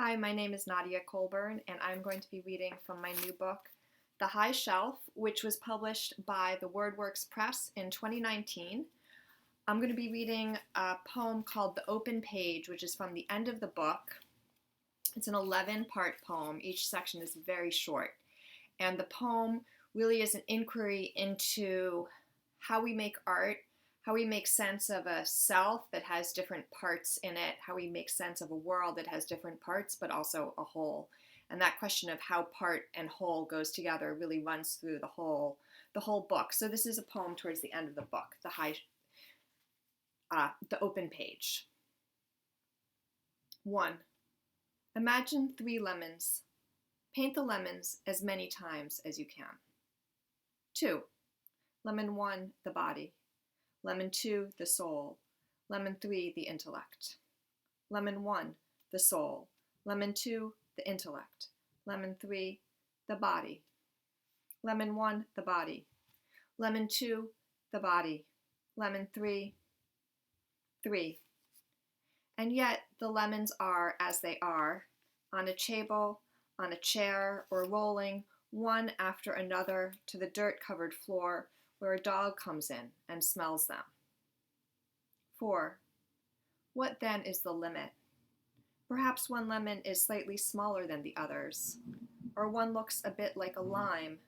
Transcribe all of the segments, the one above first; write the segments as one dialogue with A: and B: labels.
A: Hi, my name is Nadia Colburn, and I'm going to be reading from my new book, The High Shelf, which was published by the WordWorks Press in 2019. I'm going to be reading a poem called The Open Page, which is from the end of the book. It's an 11-part poem. Each section is very short. And the poem really is an inquiry into how we make art, how we make sense of a self that has different parts in it, how we make sense of a world that has different parts, but also a whole. And that question of how part and whole goes together really runs through the whole book. So this is a poem towards the end of the book, the open page. 1. Imagine 3 lemons. Paint the lemons as many times as you can. 2. Lemon 1, the body. Lemon 2, the soul. Lemon 3, the intellect. Lemon 1, the soul. Lemon 2, the intellect. Lemon 3, the body. Lemon 1, the body. Lemon 2, the body. Lemon 3, 3. And yet the lemons are as they are, on a table, on a chair, or rolling one after another to the dirt-covered floor where a dog comes in and smells them. 4. What then is the limit? Perhaps one lemon is slightly smaller than the others, or one looks a bit like a lime,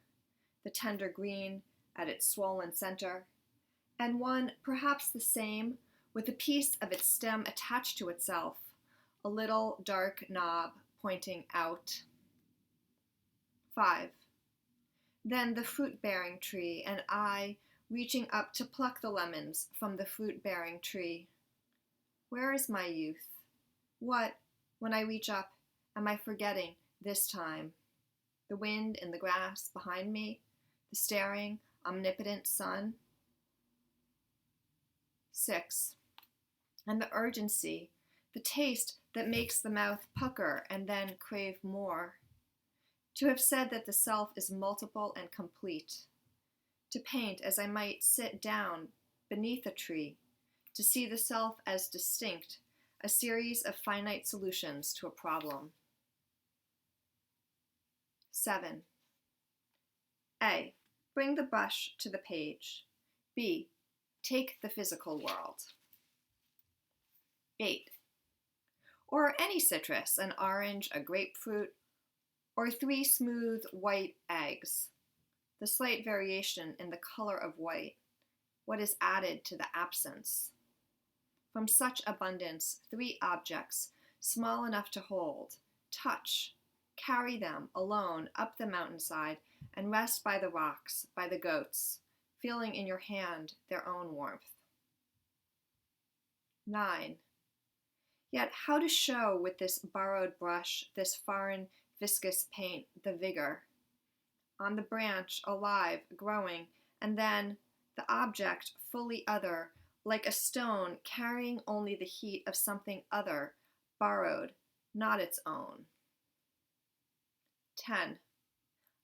A: the tender green at its swollen center, and one perhaps the same with a piece of its stem attached to itself, a little dark knob pointing out. 5. Then the fruit-bearing tree, and I reaching up to pluck the lemons from the fruit-bearing tree. Where is my youth? What, when I reach up, am I forgetting this time? The wind in the grass behind me, the staring, omnipotent sun? 6. And the urgency, the taste that makes the mouth pucker and then crave more. To have said that the self is multiple and complete. To paint as I might sit down beneath a tree, to see the self as distinct, a series of finite solutions to a problem. 7. A. Bring the brush to the page. B. Take the physical world. 8. Or any citrus, an orange, a grapefruit, or 3 smooth white eggs. The slight variation in the color of white, what is added to the absence. From such abundance, 3 objects, small enough to hold, touch, carry them alone up the mountainside, and rest by the rocks, by the goats, feeling in your hand their own warmth. 9. Yet how to show with this borrowed brush, this foreign viscous paint, the vigor? On the branch, alive, growing, and then the object fully other, like a stone carrying only the heat of something other, borrowed, not its own. 10.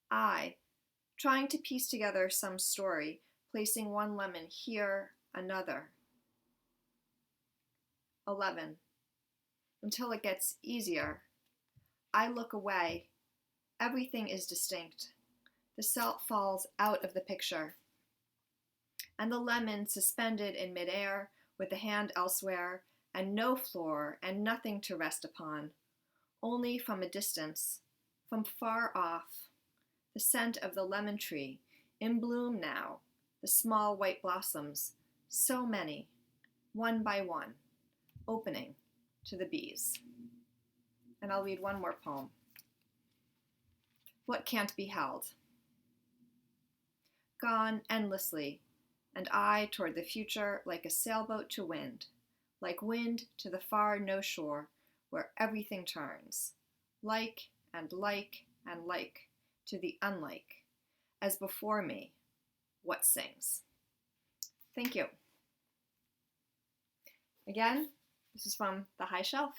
A: I, trying to piece together some story, placing one lemon here, another. 11. Until it gets easier. I look away. Everything is distinct. The self falls out of the picture. And the lemon suspended in midair with the hand elsewhere, and no floor and nothing to rest upon. Only from a distance, from far off, the scent of the lemon tree, in bloom now, the small white blossoms, so many, one by one, opening to the bees. And I'll read one more poem. What can't be held? Gone endlessly, and I toward the future like a sailboat to wind, like wind to the far no shore where everything turns, like and like and like to the unlike, as before me, what sings? Thank you. Again, this is from The High Shelf.